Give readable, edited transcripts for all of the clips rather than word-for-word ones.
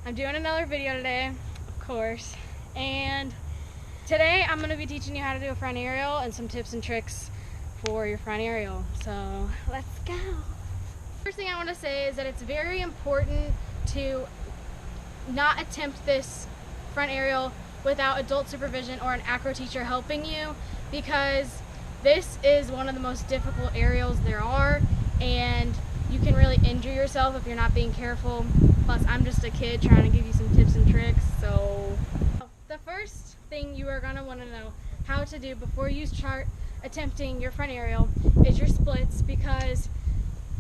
I'm doing another video today, of course, and today I'm going to be teaching you how to do a front aerial and some tips and tricks for your front aerial. So let's go. First thing I want to say is that it's very important to not attempt this front aerial without adult supervision or an acro teacher helping you, because this is one of the most difficult aerials there are, and you can really injure yourself if you're not being careful. Plus, I'm just a kid trying to give you some tips and tricks. So the first thing you are going to want to know how to do before you start attempting your front aerial is your splits, because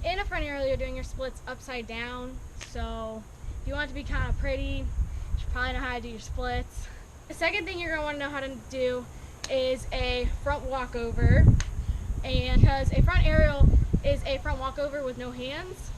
in a front aerial you're doing your splits upside down. So if you want it to be kind of pretty, you should probably know how to do your splits. The second thing you're going to want to know how to do is a front walkover, and because a front aerial is a front walkover with no hands.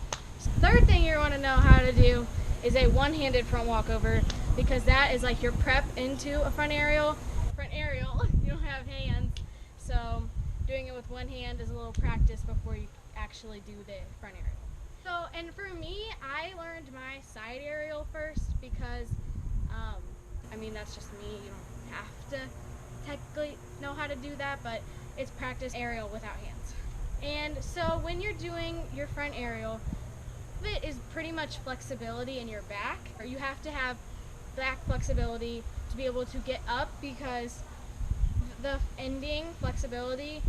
Third thing you're going to know how to do is a one-handed front walkover, because that is like your prep into a front aerial. Front aerial, you don't have hands, so doing it with one hand is a little practice before you actually do the front aerial. So, and for me, I learned my side aerial first because, I mean, that's just me. You don't have to technically know how to do that, but it's practice aerial without hands. And so when you're doing your front aerial, it is pretty much flexibility in your back. You have to have back flexibility to be able to get up, because the ending flexibility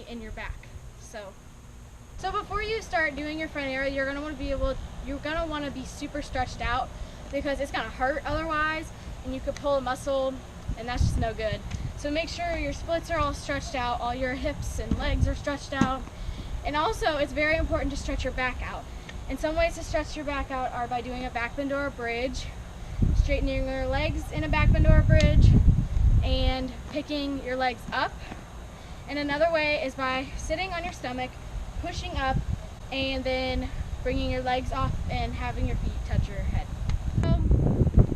in your back. So before you start doing your front aerial, you're gonna want to be super stretched out, because it's gonna hurt otherwise, and you could pull a muscle, and that's just no good. So make sure your splits are all stretched out, all your hips and legs are stretched out. And also, it's very important to stretch your back out. And some ways to stretch your back out are by doing a back bend or a bridge, straightening your legs in a back bend or a bridge, and picking your legs up. And another way is by sitting on your stomach, pushing up, and then bringing your legs off and having your feet touch your head. So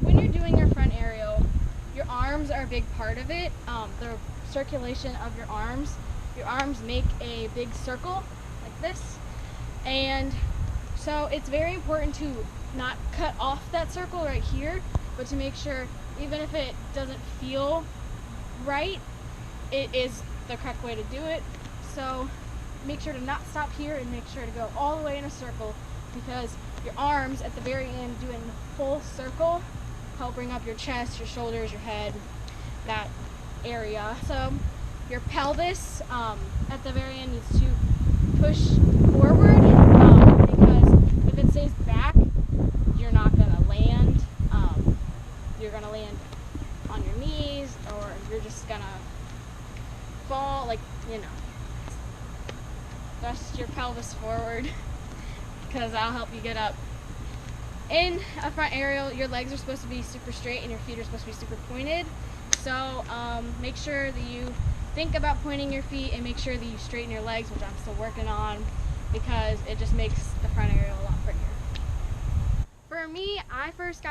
when you're doing your front aerial, your arms are a big part of it. The circulation of your arms make a big circle like this, and so it's very important to not cut off that circle right here, but to make sure, even if it doesn't feel right, it is the correct way to do it. So make sure to not stop here, and make sure to go all the way in a circle, because your arms at the very end doing the full circle help bring up your chest, your shoulders, your head, that area. So your pelvis at the very end needs to push forward, because if it stays back, you're not going to land. You're going to land on your knees, or you're just going to fall, like, you know. Thrust your pelvis forward, because that'll help you get up. In a front aerial, your legs are supposed to be super straight and your feet are supposed to be super pointed. So make sure that you think about pointing your feet, and make sure that you straighten your legs, which I'm still working on, because it just makes the front aerial a lot prettier. For me, I first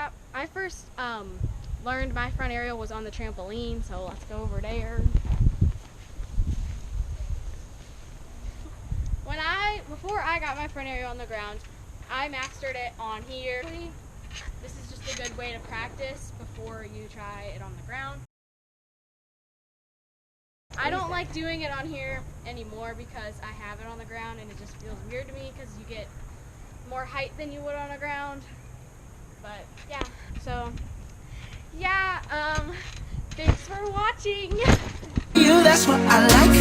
learned my front aerial was on the trampoline, so let's go over there. Before I got my front aerial on the ground, I mastered it on here. This is just a good way to practice before you try it on the ground. I don't like doing it on here anymore, because I have it on the ground and it just feels weird to me, because you get more height than you would on the ground. But yeah, so yeah, thanks for watching. That's what I like.